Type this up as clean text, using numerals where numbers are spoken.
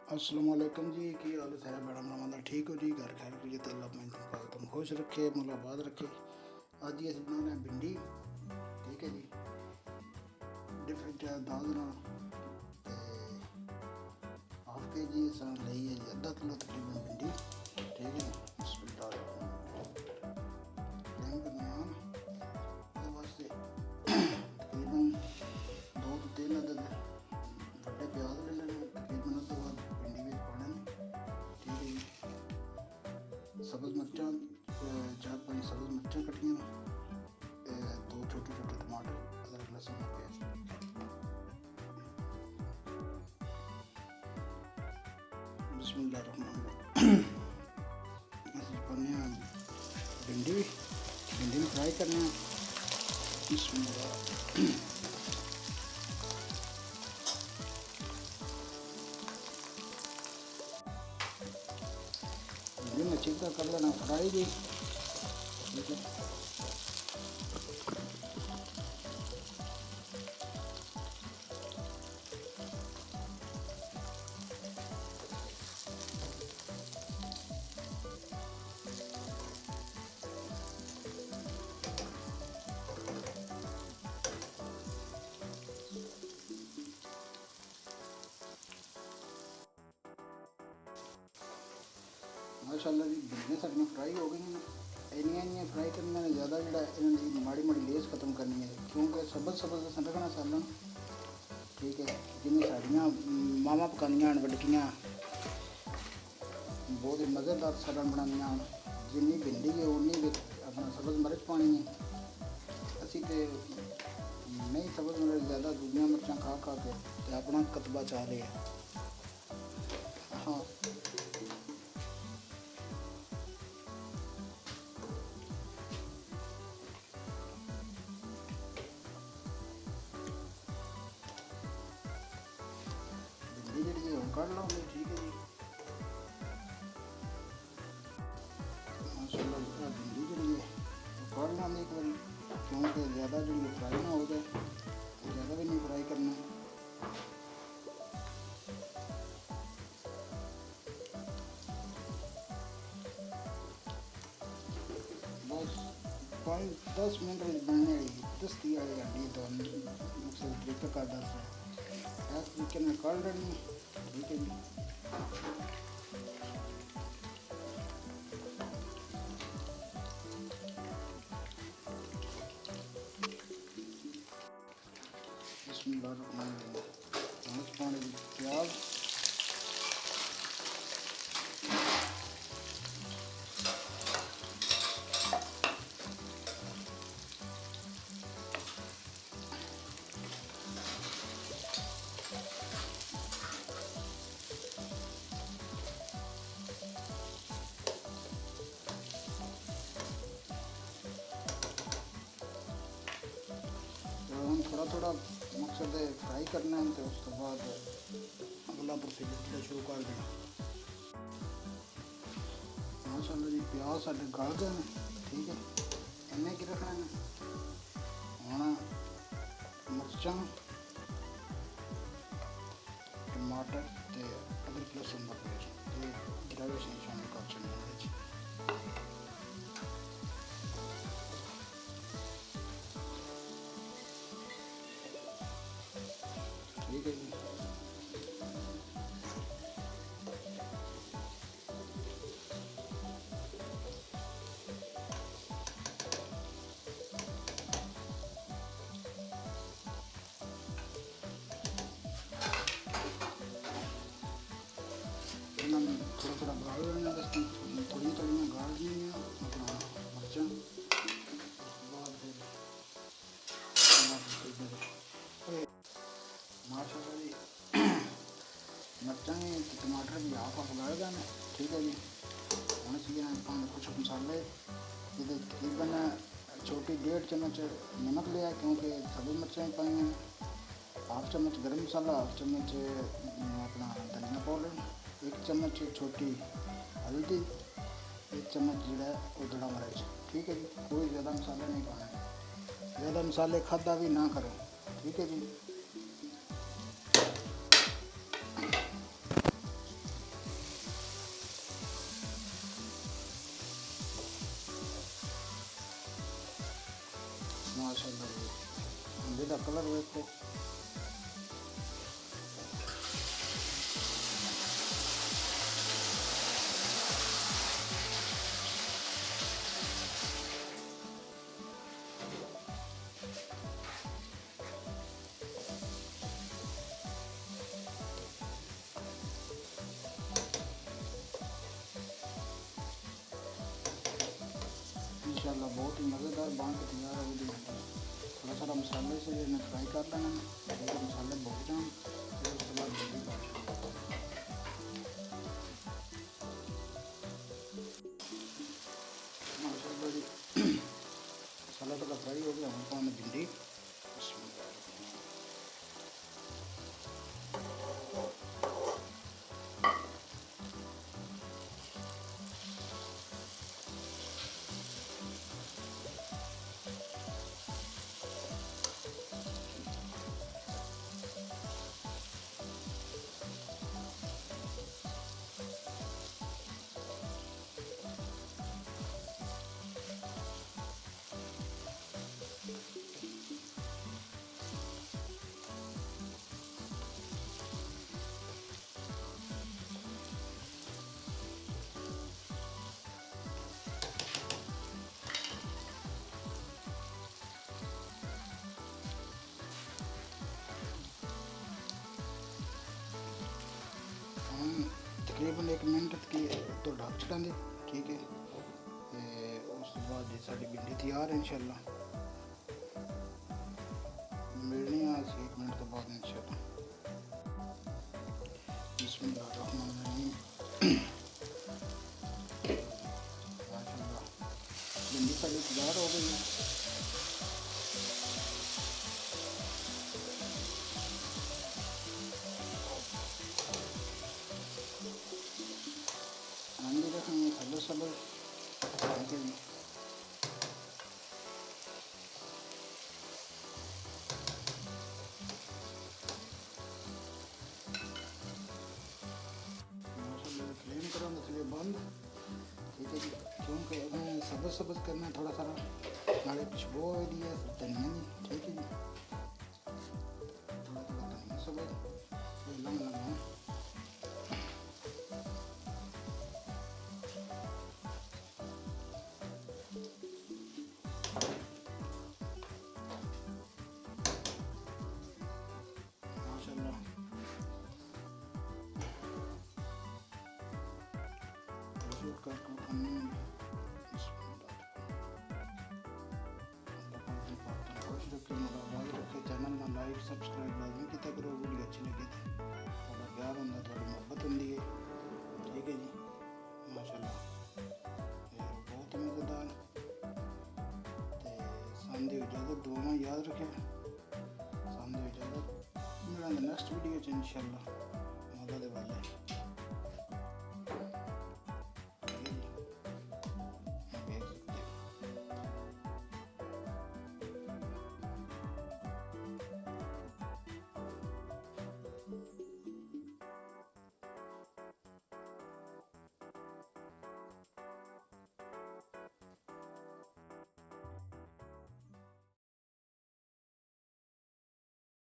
अस्सलाम वालेकुम जी, की हाल है सारा मैडम रमदा ठीक हो जी। घर खैर की जिते अल्लाह मैं तुम खुश रखे मुलाबाद रखे। अज ही अस बनाने भिंडी, ठीक है जी, डिफरेंट दाल ना हाफ के जी अस ली है जी, अद्धा किलो तकरीबन भिंडी, ठीक है जी। बिस्मिल्लाह करने वास्ते तकरीबन 2 तो 3 अदद बड़े प्याज ले लेने, तकरीबन उस बाद भिंडी में पाने, ठीक है जी। सब्ज़ मिर्चा 4-5 सब्ज़ मिर्चा कटियाँ, 2 छोटे छोटे टमाटर, अदरक लहसुन का पेस्ट। बिस्मिल्लाहिर्रहमानिर्रहीम। भिंडी भिंडी में फ्राई करने। बिस्मिल्लाह। भिंडी में अच्छी तरह कर लेना फ्राई जी, ठीक है। माशाअल्लाह जी भिंडियां साड़ियां फ्राई हो गई हैं। इन्नियां फ्राई करने ने ज़्यादा जो इन्होंने माड़ी माड़ी लेस खत्म करनी है, क्योंकि सब्ज़ सब्ज़ रखना सालन, ठीक है। जिन्हें साड़ियाँ मावां पकानियां वड्कियां बहुत ही मज़ेदार सालन बनानियां, जिन्नी भिंडी है उन्नी भी अपना सब्ज़ मिर्च पानी है। असी तो नहीं सब्ज़ मिर्च ज़्यादा दूधियाँ मिर्चां खा खा के अपना कतबा चाह रहे हैं। हाँ भिंडी जी हम कढ़ लो, ठीक है जी। माशाअल्लाह भिंडी जी कढ़ लें एक बार, क्योंकि ज़्यादा जी फ्राई ना हो जाए, ज़्यादा भी नहीं फ्राई करना। बस 5-10 मिनट बनने वाली 10 वाली हड्डी तो मकसद तरीका का दस है, इस तरीके में काट लेनी, ठीक है जी। बिस्मिल्लाहिर्रहमानिर्रहीम। पानी प्याज, हम थोड़ा थोड़ा मकसद है फ्राई करना है, तो उसके बाद अगला प्रोसीजर शुरू कर देना। माशाअल्लाह जी प्याज साढ़े गल गए हैं, ठीक है। इन्ने की रखना है हूँ मिर्चां टमाटर तो अदरक लहसुन का पेस्ट ग्रेवी शामिल कर चलना, ठीक है जी। थोड़ा थोड़ा गाल लेना, बस थोड़ी थोड़ी गाल दी अपना मिर्चां, उसके बाद फिर माशाअल्लाह जी मिर्चां भी टमाटर भी हाफ गल गए हैं, ठीक है जी। हम इसी कुछ मसाले ये तकरीबन छोटी 1.5 चम्मच नमक लिया, क्योंकि सब्ज़ मिर्चां पाई हैं, हाफ चम्मच गर्म मसाला, हाफ चम्मच अपना धनिया पाउडर, 1 चम्मच छोटी हल्दी, 1 चम्मच जो उधड़ा मिर्च, ठीक है जी। कोई ज़्यादा मसाला नहीं पाना है, ज़्यादा मसाले खादा भी ना करें, ठीक है जी। मज़ेदार बन के तैयार हो गई। थोड़ा सारा मसाले से इन्हें फ्राई कर लेना, ठीक है। मसाले भुन जाए फिर उसके बाद भिंडी काट माशाल्लाह जी। मसाला थोड़ा फ्राई हो गया, हम पाने भिंडी। तकरीबन 1 मिनट की तो ढक छड़ांगे, ठीक है। उस बाद जी साड़ी भिंडी तैयार है इंशाल्लाह। मिलनी है 1 मिनट के बाद इंशाल्लाह। बिस्मिल्लाहिर्रहमानिर्रहीम। माशाल्लाह भिंडी साड़ी तैयार हो गई है। आंधी रखेंगे सब्र सब्र, ठीक है जी। फ्लेम करो इसलिए बंद, ठीक है जी। क्योंकि हमें सब्र सब्र करना है थोड़ा सारा, नाले खुशबू हो रही है धनिया की, ठीक है जी। थोड़ा थोड़ा धनिया सब्र लंग लगा माशाल्लाह। शूट कर चैनल में लाइक सब्सक्राइब लाजमी किया करो। वीडियो अच्छी लगी तो थोड़ा प्यार होंगे, थोड़ी मोहब्बत होंगी है, ठीक है जी। माशाल्लाह बहुत मज़ेदार। तो सामने इजाज़त दुआ में याद रखें, सामने इजाज़त मिलेंगे नेक्स्ट वीडियो इंशाल्लाह। मदद वाले